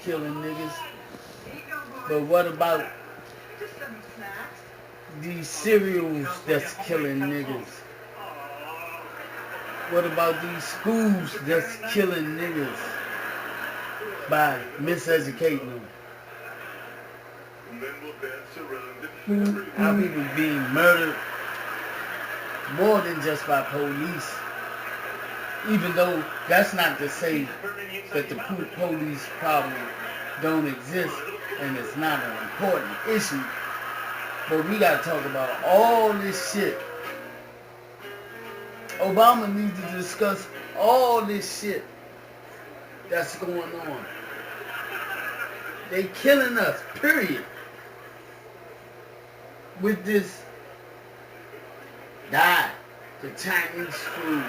killing niggas. But what about these cereals that's killing niggas? What about these schools that's killing niggas by miseducating them? Our people being murdered more than just by police. Even though that's not to say that the police problem don't exist and it's not an important issue. But we gotta talk about all this shit. Obama needs to discuss all this shit that's going on. They killing us, period. With this diet, the Chinese food,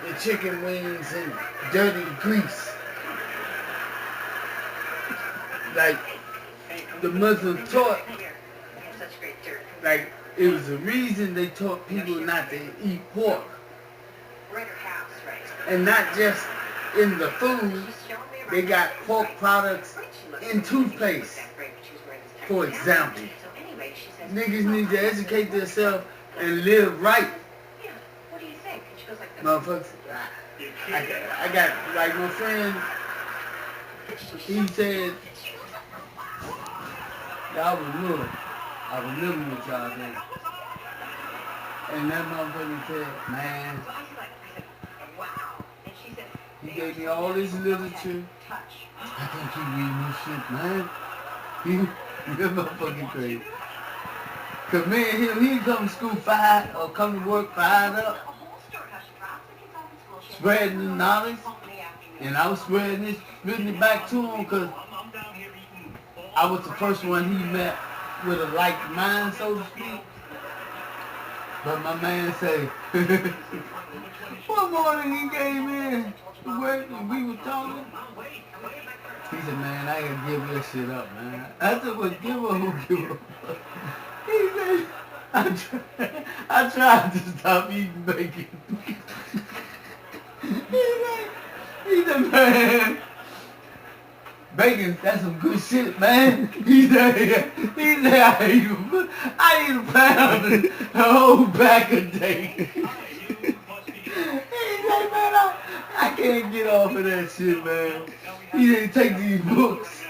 the chicken wings and dirty grease. Like the Muslims taught, like it was the reason they taught people not to eat pork. And not just in the food, they got pork products in toothpaste, for example. Niggas need to educate themselves and live right. Motherfuckers, I got, like my friend, he said, I was living with y'all then. And that motherfucker said, man, he gave me all this literature. I can't keep reading this shit, man. That motherfucking crazy. Cause man, he come to school fired or come to work fired up, spreading the knowledge, and I was spreading it back to him because I was the first one he met with a like mind, so to speak. But my man say, one morning he came in to work and we were talking. He said, man, I ain't gonna give this shit up, man. I said, well, give her who give her. He said, I tried to stop eating bacon. He said, man, bacon, that's some good shit, man. He said, I eat a pound a whole pack a day. He said, man, I can't get off of that shit, man. He said, take these books.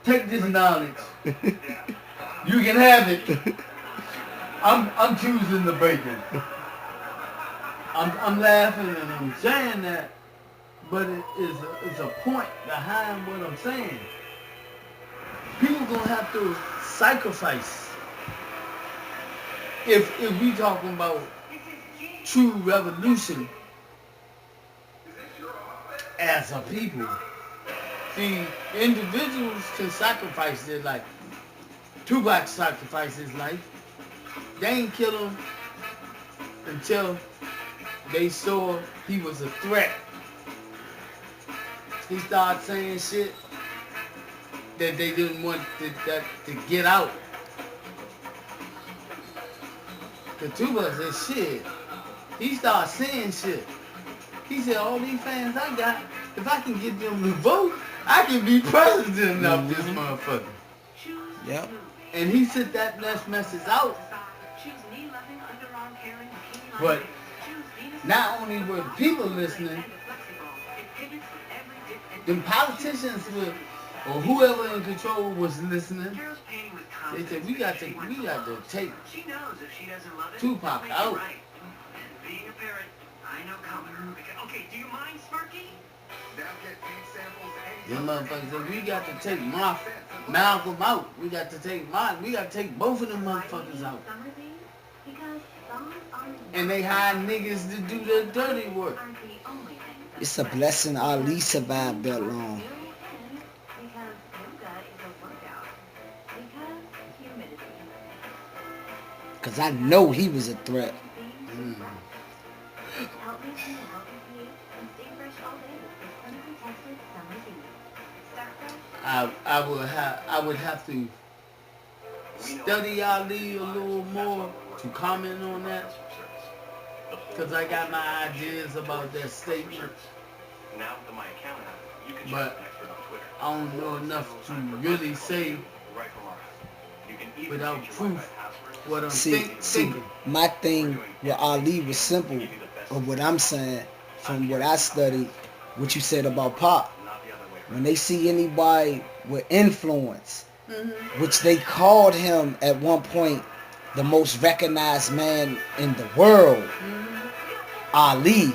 Take this knowledge. You can have it. I'm choosing the bacon. I'm laughing and I'm saying that, but it's a point behind what I'm saying. People gonna have to sacrifice. If we talking about true revolution as a people, see, individuals can sacrifice their life. Tupac sacrificed his life. They ain't kill him until they saw he was a threat. He started saying shit that they didn't want to get out. The Tupac said shit. He started saying shit. He said, all these fans I got, if I can get them to vote, I can be president of this motherfucker. Yep. And he sent that message out. But not only were the people listening, the politicians were, or whoever in control was listening. They said we got to take Tupac out. Them motherfuckers said we got to take Malcolm out. We got to take both of them motherfuckers out. And they hire niggas to do the dirty work. It's a blessing Ali survived that long. Because I know he was a threat. I would have to study Ali a little more to comment on that, because I got my ideas about that statement. but I don't know enough to really say without proof what I'm thinking. My thing with Ali was simple, or what I'm saying from what I studied, what you said about Pop. When they see anybody with influence, which they called him at one point the most recognized man in the world, Ali.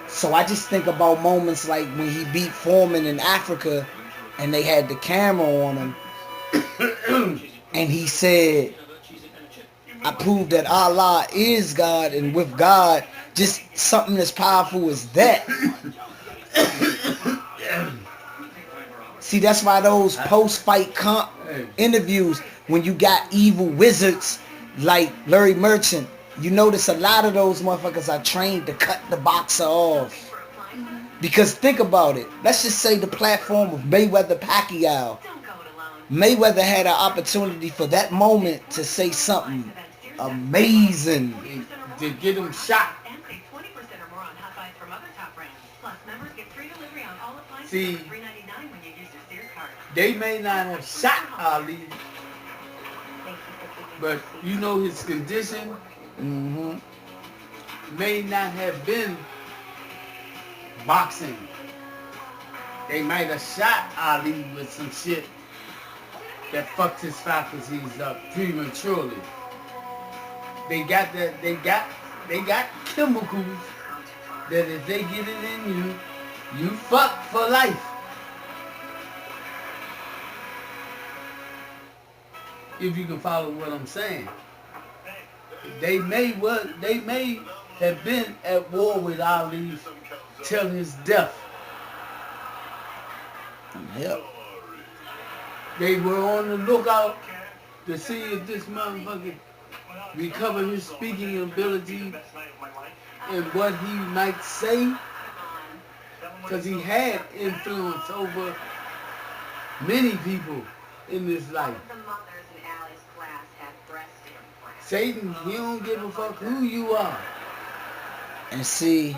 So I just think about moments like when he beat Foreman in Africa and they had the camera on him and he said, I proved that Allah is God, and with God, just something as powerful as that. See, that's why those post-fight interviews, when you got evil wizards like Larry Merchant, you notice a lot of those motherfuckers are trained to cut the boxer off. Because think about it. Let's just say the platform of Mayweather-Pacquiao. Mayweather had an opportunity for that moment to say something amazing. To get him shot. See, they may not have shot Ali, but you know his condition may not have been boxing. They might have shot Ali with some shit that fucked his faculties up prematurely. They got that. They got chemicals that if they get it in you, you fuck for life. If you can follow what I'm saying, they may have been at war with Ali till his death. Yep. They were on the lookout to see if this motherfucker recover his speaking ability and what he might say, because he had influence over many people in this life. Satan, he don't give a fuck who you are. And see,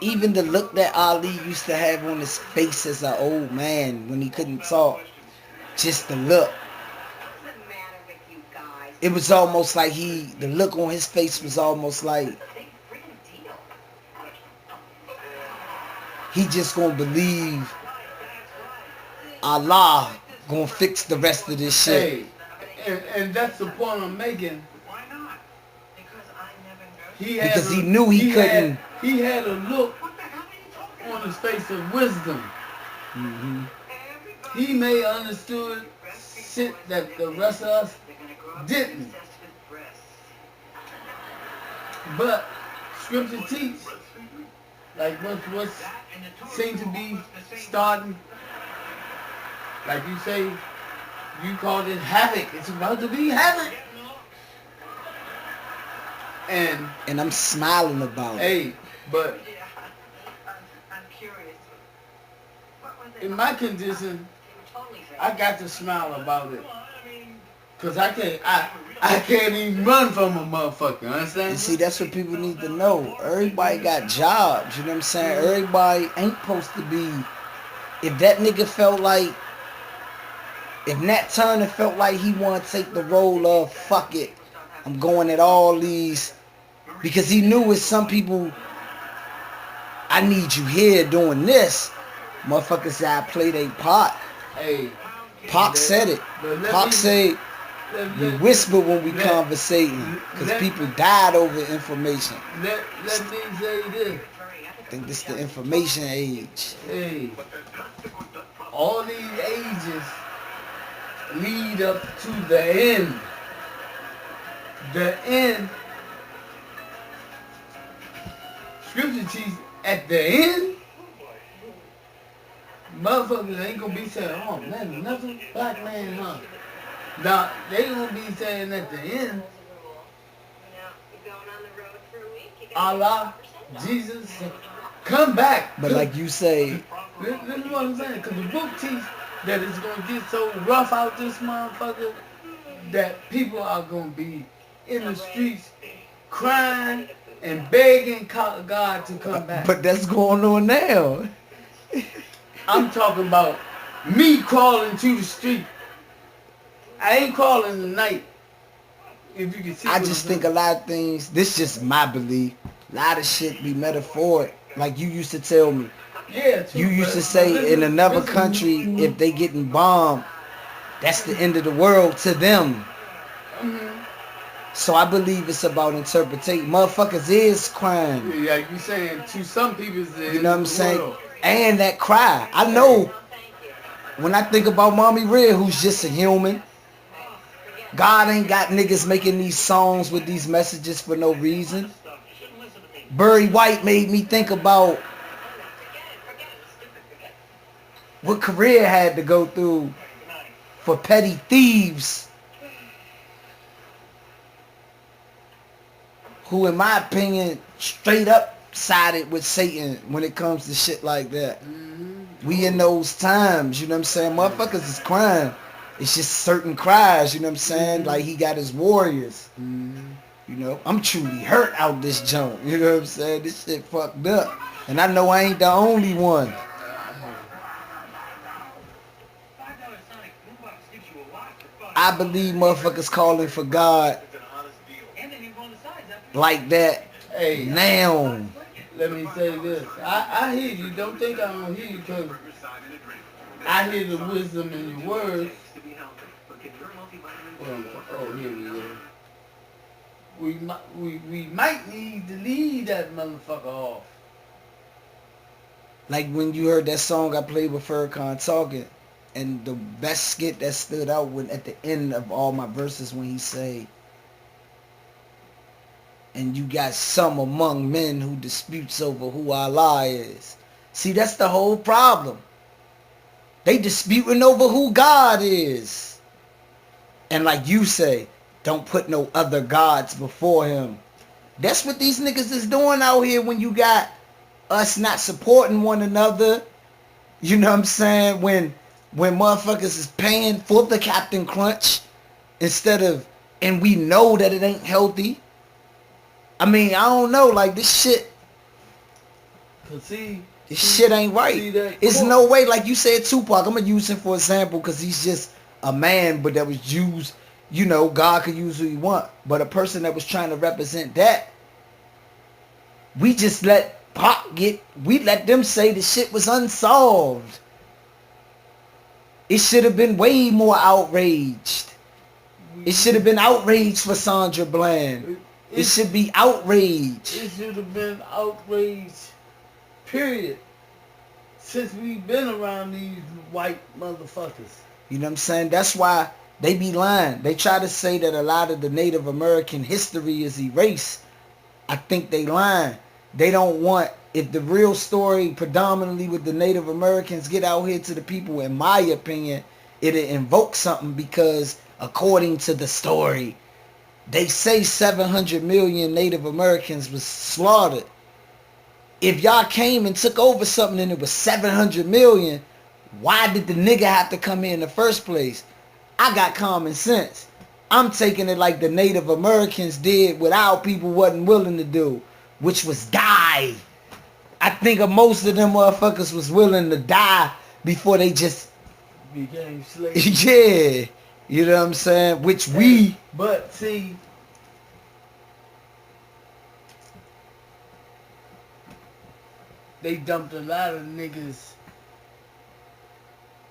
even the look that Ali used to have on his face as an old man when he couldn't talk, just the look. It was almost like the look on his face was almost like he just gonna believe Allah gonna fix the rest of this shit. Hey, and that's the point I'm making. Because he knew he couldn't. He had a look on his face of wisdom. He may have understood shit that the rest of us didn't. But scripture teach, like what seems to be starting, like you say, you called it havoc. It's about to be havoc. And I'm smiling about it. Hey, but in my condition, I got to smile about it. Cause I can't even run from a motherfucker, understand? And see, that's what people need to know. Everybody got jobs, you know what I'm saying? Everybody ain't supposed to be. If that nigga felt like, if Nat Turner felt like he wanted to take the role of, fuck it, I'm going at all these, because he knew with some people, I need you here doing this. Motherfuckers said I play they part. Hey, Pac said it. Pac said, we whisper when we conversating, because people died over information. Let me say this. I think this is the information age. Hey, all these ages lead up to the end. The end. Scripture teaches at the end, motherfuckers ain't gonna be saying, oh man, another black man, huh? Now, they gonna be saying at the end, Allah, Jesus, come back. But like you say, this is what I'm saying, because the book teaches that it's gonna get so rough out this motherfucker that people are gonna be in the streets crying and begging God to come back. But that's going on now. I'm talking about me crawling to the street. I ain't crawling tonight. If you can see. I just think a lot of things, this just my belief, a lot of shit be metaphoric. Like you used to tell me. Yeah, You used to say in another country, if they getting bombed, that's the end of the world to them. So I believe it's about interpretation. Motherfuckers is crying. Yeah, you saying to some people, you know what I'm saying? And that cry. I know when I think about Mommy Red, who's just a human. God ain't got niggas making these songs with these messages for no reason. Barry White made me think about what Korea had to go through for petty thieves who, in my opinion, straight up sided with Satan when it comes to shit like that. We in those times, you know what I'm saying? Motherfuckers is crying. It's just certain cries, you know what I'm saying? Like he got his warriors. You know, I'm truly hurt out this junk. You know what I'm saying? This shit fucked up. And I know I ain't the only one. I believe motherfuckers calling for God like that. Hey, now. Let me say this. I hear you. Don't think I don't hear you, because I hear the wisdom in your words. Oh, here we go. We might need to leave that motherfucker off. Like when you heard that song I played with Farrakhan talking, and the best skit that stood out when at the end of all my verses when he say, and you got some among men who disputes over who Allah is. See, that's the whole problem. They disputing over who God is. And like you say, don't put no other gods before him. That's what these niggas is doing out here when you got us not supporting one another. You know what I'm saying? When motherfuckers is paying for the Captain Crunch instead of, and we know that it ain't healthy. I mean, I don't know, like this shit. This shit ain't right. It's no way, like you said, Tupac. I'm gonna use him for example because he's just a man, but that was used. You know, God could use who he want, but a person that was trying to represent that, we just let Pac we let them say the shit was unsolved. It should have been way more outraged. It should have been outraged for Sandra Bland. It should be outrage. It should have been outrage, period. Since we've been around these white motherfuckers. You know what I'm saying? That's why they be lying. They try to say that a lot of the Native American history is erased. I think they lying. They don't want, if the real story predominantly with the Native Americans get out here to the people, in my opinion, it'll invoke something because according to the story, they say 700 million Native Americans was slaughtered. If y'all came and took over something and it was 700 million, why did the nigga have to come in the first place? I got common sense. I'm taking it like the Native Americans did what our people wasn't willing to do, which was die. I think most of them motherfuckers was willing to die before they just became slaves. Yeah. You know what I'm saying? Which we... But see, they dumped a lot of niggas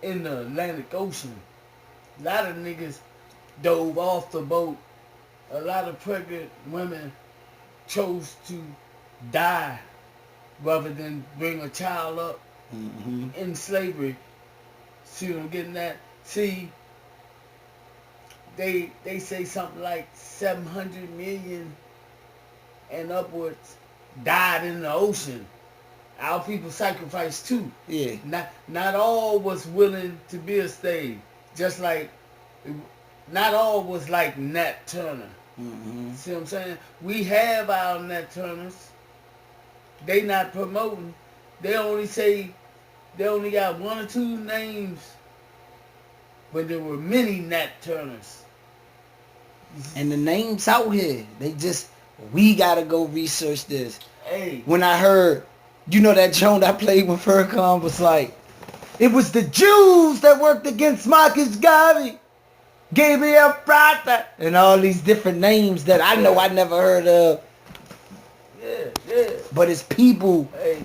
in the Atlantic Ocean. A lot of niggas dove off the boat. A lot of pregnant women chose to die rather than bring a child up in slavery. See what I'm getting at? See, they say something like 700 million and upwards died in the ocean. Our people sacrificed too. Yeah. Not all was willing to be a slave. Just like not all was like Nat Turner. See what I'm saying? We have our Nat Turners. They not promoting. They only say they only got one or two names, but there were many Nat Turners. And the names out here, they just We gotta go research this. Hey. When I heard, you know that joint I played when Furcon was like, it was the Jews that worked against Marcus Garvey, Gabriel Prata, and all these different names that I know I never heard of. Yeah. But it's people. Hey,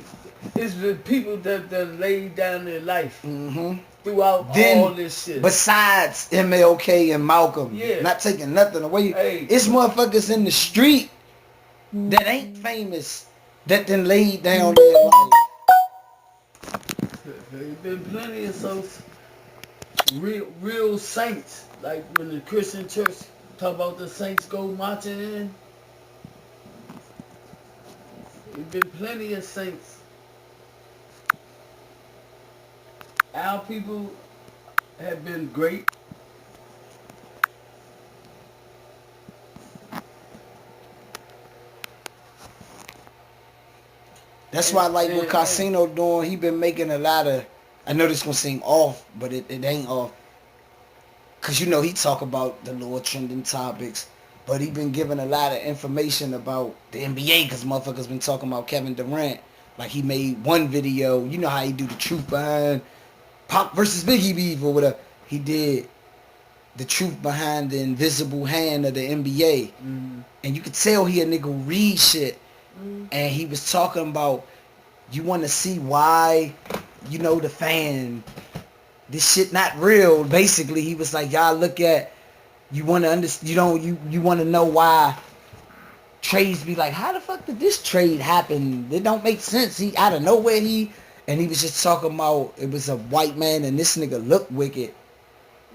it's the people that laid down their life Mm-hmm. throughout all this shit. Besides MLK and Malcolm, not taking nothing away, it's motherfuckers in the street that ain't famous that then laid down their life. There's been plenty of some real saints, like when the Christian church talk about the saints go marching in. There's been plenty of saints. Our people have been great. That's why I like what Casino doing. He been making a lot of, I know this gonna seem off, but it ain't off. Cause you know he talk about the little trending topics, but he been giving a lot of information about the NBA, cause motherfuckers been talking about Kevin Durant. Like he made one video, you know how he do the truth behind Pac versus Biggie beef or whatever. He did the truth behind the invisible hand of the NBA. Mm-hmm. And you could tell he a nigga who read shit. Mm-hmm. And he was talking about, you want to see why, you know, the fan, this shit not real. Basically, he was like, y'all look at, you want to understand, you want to know why trades be like, how the fuck did this trade happen? It don't make sense. He out of nowhere, and he was just talking about, it was a white man and this nigga looked wicked,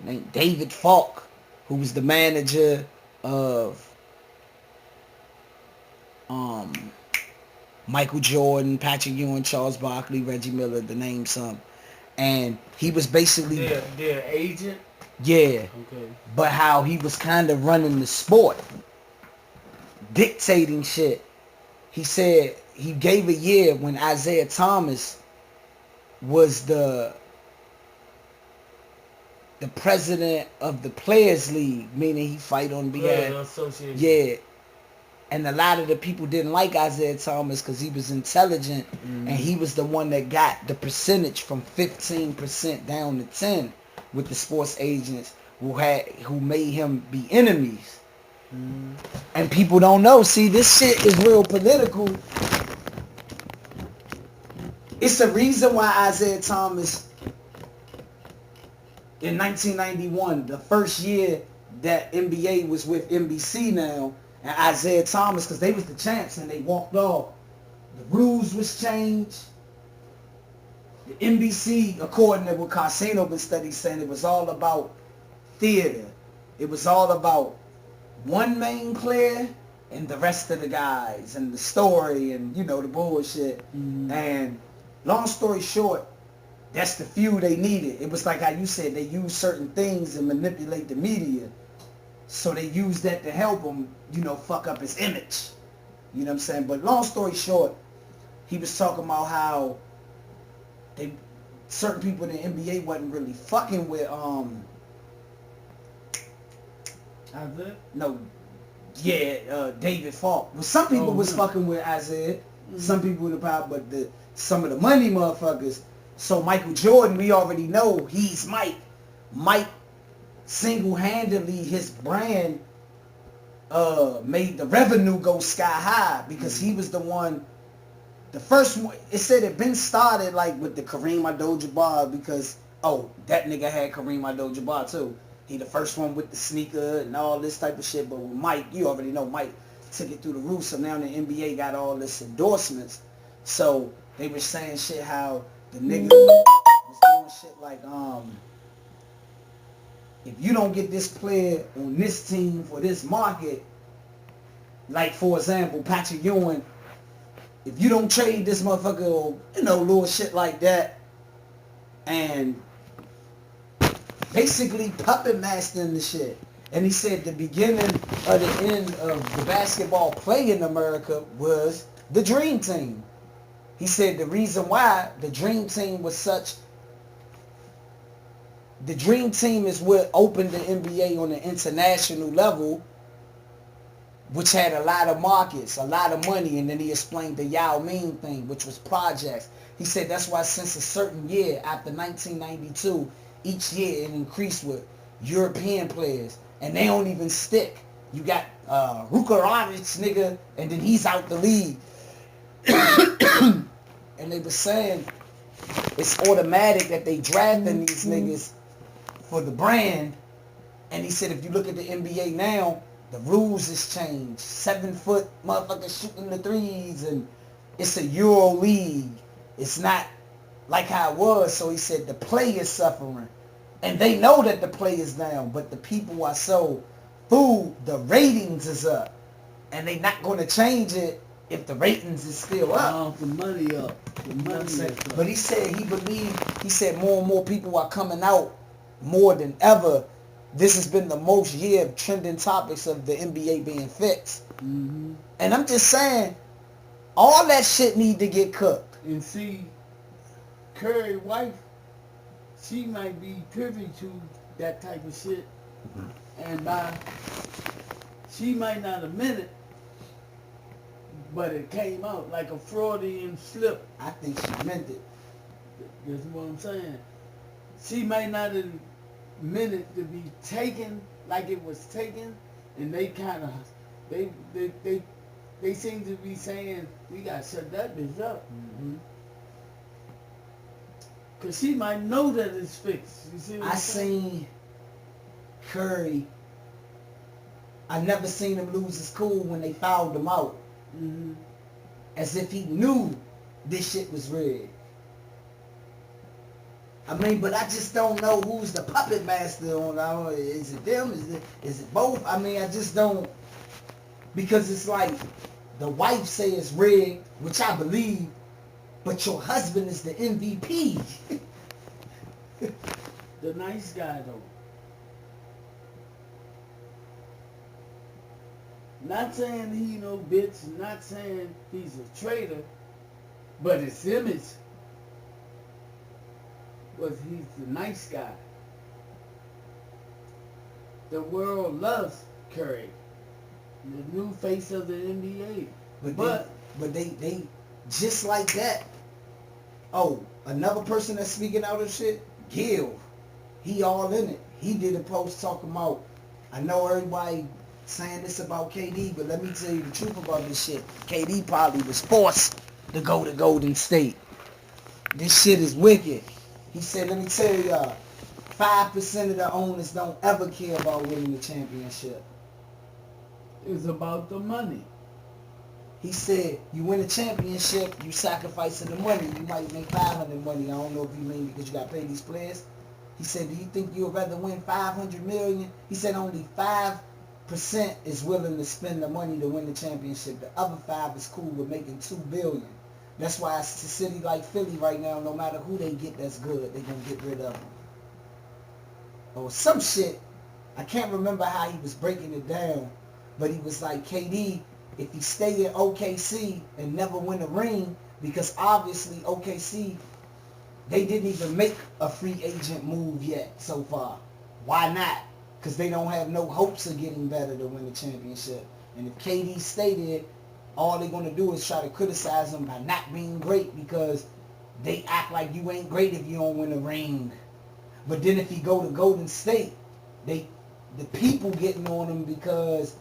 named David Falk, who was the manager of Michael Jordan, Patrick Ewing, Charles Barkley, Reggie Miller, to name some. And he was basically their agent. Yeah. Okay. But how he was kind of running the sport, dictating shit. He said he gave a year when Isaiah Thomas was the president of the Players League, meaning he fight on behalf. Yeah. And a lot of the people didn't like Isaiah Thomas because he was intelligent, and he was the one that got the percentage from 15% down to 10 with the sports agents who made him be enemies. And people don't know. See, this shit is real political. It's the reason why Isaiah Thomas in 1991, the first year that NBA was with NBC now, and Isaiah Thomas, because they was the champs and they walked off. The rules was changed. The NBC, according to what Casino been studies saying, it was all about theater. It was all about one main player and the rest of the guys and the story and, you know, the bullshit. And long story short, that's the few they needed. It was like how you said, they use certain things and manipulate the media. So they used that to help him, you know, fuck up his image. You know what I'm saying? But long story short, he was talking about how certain people in the NBA wasn't really fucking with David Falk. Well, some people was fucking with Isaiah. Some people with the power, but some of the money motherfuckers. So Michael Jordan, we already know he's Mike. Mike single-handedly, his brand made the revenue go sky high because he was the one, the first one. It said it been started like with the Kareem Abdul-Jabbar because, that nigga had Kareem Abdul-Jabbar too. He the first one with the sneaker and all this type of shit. But with Mike, you already know Mike took it through the roof. So now the NBA got all this endorsements. So they were saying shit how the nigga was doing shit like, if you don't get this player on this team for this market, like for example, Patrick Ewing, if you don't trade this motherfucker or, you know, little shit like that, and basically puppet mastering the shit. And he said the beginning of the end of the basketball play in America was the Dream Team. He said the reason why the Dream Team was such, the Dream Team is what opened the NBA on the international level which had a lot of markets, a lot of money, and then he explained the Yao Ming thing, which was projects. He said that's why since a certain year, after 1992, each year it increased with European players, and they don't even stick. You got Rukaranic, nigga, and then he's out the league. And they were saying it's automatic that they drafting these niggas for the brand. And he said if you look at the NBA now, the rules has changed. 7 foot motherfuckers shooting the threes, and it's a Euro league. It's not like how it was. So he said the play is suffering. And they know that the play is down, but the people are so fooled, the ratings is up. And they not going to change it if the ratings is still up. The money up. The money is up. But he said he said more and more people are coming out more than ever. This has been the most year of trending topics of the NBA being fixed. Mm-hmm. And I'm just saying, all that shit need to get cooked. And see, Curry's wife, she might be privy to that type of shit. And she might not admit it, but it came out like a Freudian slip. I think she meant it. That's what I'm saying. She might not have meant it to be taken like it was taken, and they kind of, they seem to be saying, we got to shut that bitch up. Mm-hmm. Because she might know that it's fixed. You see what I'm saying? Seen Curry, I never seen him lose his cool when they fouled him out. Mm-hmm. As if he knew this shit was rigged. I mean, but I just don't know who's the puppet master on. Is it them? Is it both? I mean, I just don't, because it's like the wife say it's rigged, which I believe, but your husband is the MVP. The nice guy though. Not saying he no bitch, not saying he's a traitor, but his image was he's the nice guy. The world loves Curry, the new face of the NBA. But they just like that. Oh, another person that's speaking out of shit, Gil. He all in it. He did a post talking about, I know everybody saying this about KD, but let me tell you the truth about this shit. KD probably was forced to go to Golden State. This shit is wicked. He said, let me tell y'all, 5% of the owners don't ever care about winning the championship. It's about the money. He said, you win a championship, you sacrificing the money. You might make 500 money. I don't know if you mean because you got to pay these players. He said, do you think you'd rather win 500 million? He said only 5% is willing to spend the money to win the championship. The other 5 is cool with making $2 billion. That's why it's a city like Philly right now, no matter who they get that's good, they're going to get rid of them. Or some shit. I can't remember how he was breaking it down, but he was like, KD, if he stay in OKC and never win a ring, because obviously OKC, they didn't even make a free agent move yet so far. Why not? Because they don't have no hopes of getting better to win the championship. And if KD stay there, all they're going to do is try to criticize him by not being great because they act like you ain't great if you don't win a ring. But then if he go to Golden State, the people getting on him because,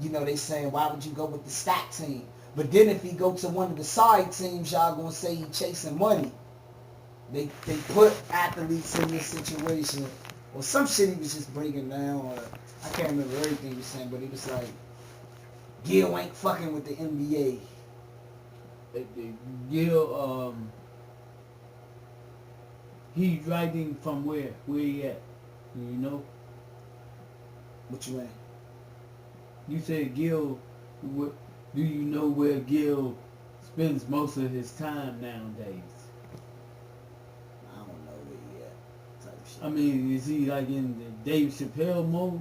you know, they saying, why would you go with the stack team? But then if he go to one of the side teams, y'all going to say he chasing money. They put athletes in this situation. Or some shit he was just breaking down. Or I can't remember everything he was saying, but he was like, Gil ain't fucking with the NBA. Gil, he's writing from where? Where he at? You know? What you mean? You said Gil, do you know where Gil spends most of his time nowadays? I don't know where he at. Type shit. I mean, is he like in the Dave Chappelle mode?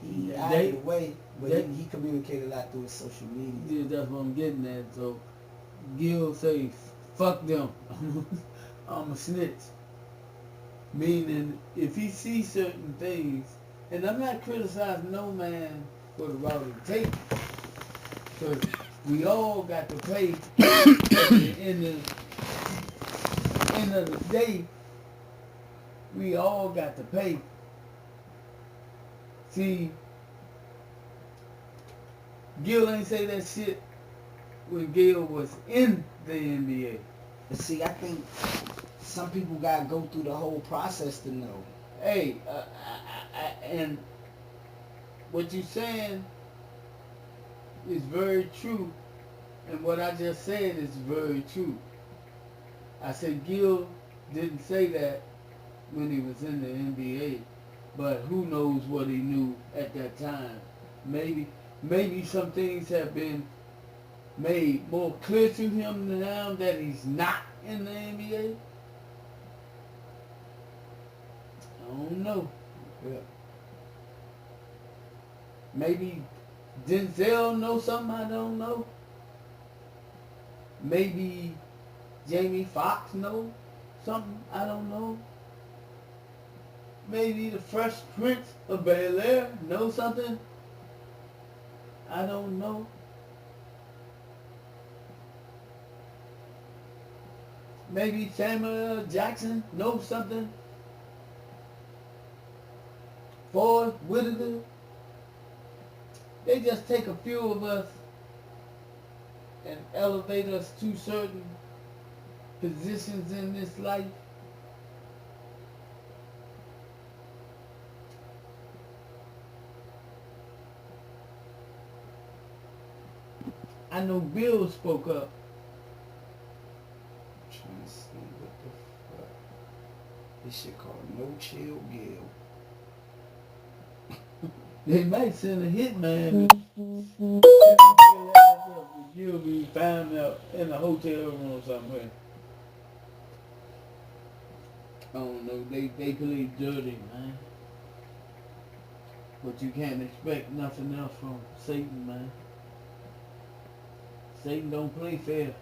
He acted away, but he communicated a lot through his social media. Yeah, that's what I'm getting at. So Gil say, fuck them. I'm a snitch. Meaning, if he sees certain things And I'm not criticizing no man for the route he take, because we all got to pay at the end of the day. We all got to pay. See, Gil ain't say that shit when Gil was in the NBA. But see, I think some people gotta go through the whole process to know. Hey, and what you saying is very true, and what I just said is very true. I said Gil didn't say that when he was in the NBA, but who knows what he knew at that time. Maybe some things have been made more clear to him now that he's not in the NBA. I don't know. Yeah. Maybe Denzel knows something I don't know. Maybe Jamie Foxx knows something I don't know. Maybe the Fresh Prince of Bel-Air knows something I don't know. Maybe Samuel Jackson knows something. Ford Whitaker. They just take a few of us and elevate us to certain positions in this life. I know Bill spoke up. I'm trying to see what the fuck. This shit called No Chill Gil. They might send a hitman. You'll be found out in a hotel room somewhere. I don't know. They play dirty, man. But you can't expect nothing else from Satan, man. Satan don't play fair.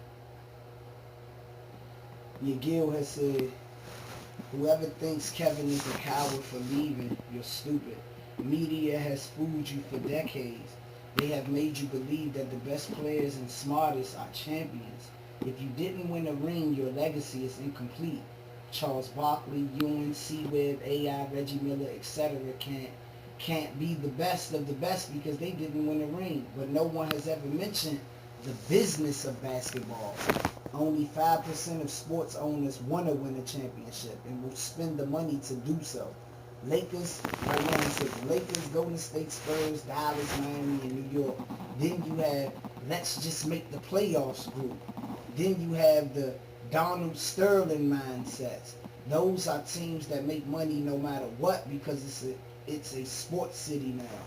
Yeah, Gil has said, whoever thinks Kevin is a coward for leaving, you're stupid. Media has fooled you for decades. They have made you believe that the best players and smartest are champions. If you didn't win a ring, your legacy is incomplete. Charles Barkley, Ewing, C-Webb, AI, Reggie Miller, etc. can't be the best of the best because they didn't win a ring. But no one has ever mentioned the business of basketball. Only 5% of sports owners want to win a championship and will spend the money to do so. Lakers, Golden State, Spurs, Dallas, Miami, and New York. Then you have, let's just make the playoffs group. Then you have the Donald Sterling mindsets. Those are teams that make money no matter what because it's a sports city now.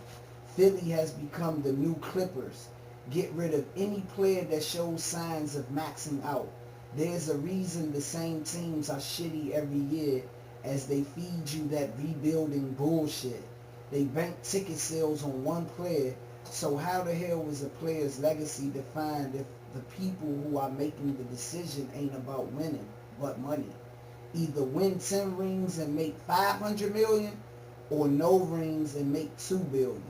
Philly has become the new Clippers. Get rid of any player that shows signs of maxing out. There's a reason the same teams are shitty every year as they feed you that rebuilding bullshit. They bank ticket sales on one player, so how the hell is a player's legacy defined if the people who are making the decision ain't about winning, but money? Either win 10 rings and make $500 million, or no rings and make $2 billion.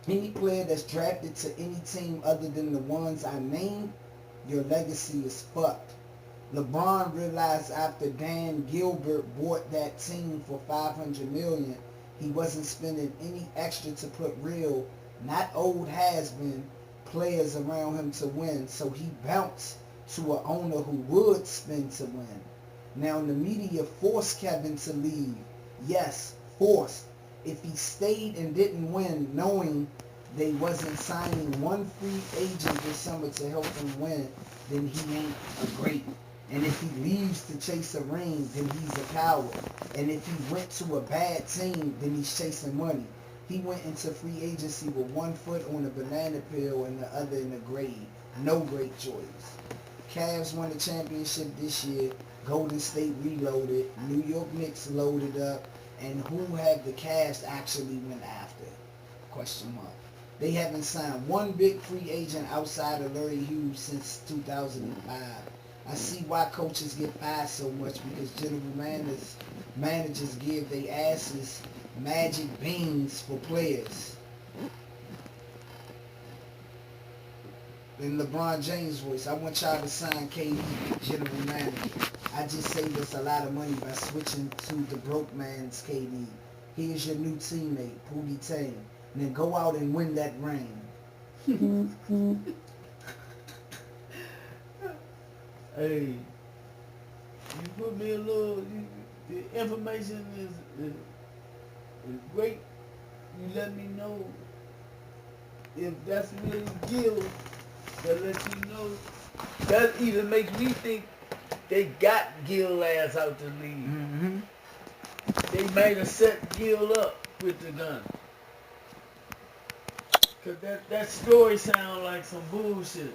Any player that's drafted to any team other than the ones I named, your legacy is fucked. LeBron realized after Dan Gilbert bought that team for $500 million, he wasn't spending any extra to put real, not old has-been, players around him to win, so he bounced to an owner who would spend to win. Now the media forced Kevin to leave. Yes, forced. If he stayed and didn't win, knowing they wasn't signing one free agent this summer to help him win, then he ain't a great. And if he leaves to chase a ring, then he's a coward. And if he went to a bad team, then he's chasing money. He went into free agency with one foot on a banana peel and the other in the grave. No great choice. Cavs won the championship this year. Golden State reloaded. New York Knicks loaded up. And who have the Cavs actually went after? Question mark. They haven't signed one big free agent outside of Larry Hughes since 2005. I see why coaches get fired so much, because general managers give their asses magic beans for players. In LeBron James' voice, I want y'all to sign KD, general manager. I just saved us a lot of money by switching to the broke man's KD. Here's your new teammate, PoliCe. And then go out and win that ring. Hey, you put me a little, the information is great. You let me know if that's really Gil, that let you know. That even makes me think they got Gil ass out the league. Mm-hmm. They might have set Gil up with the gun. Cause that story sound like some bullshit.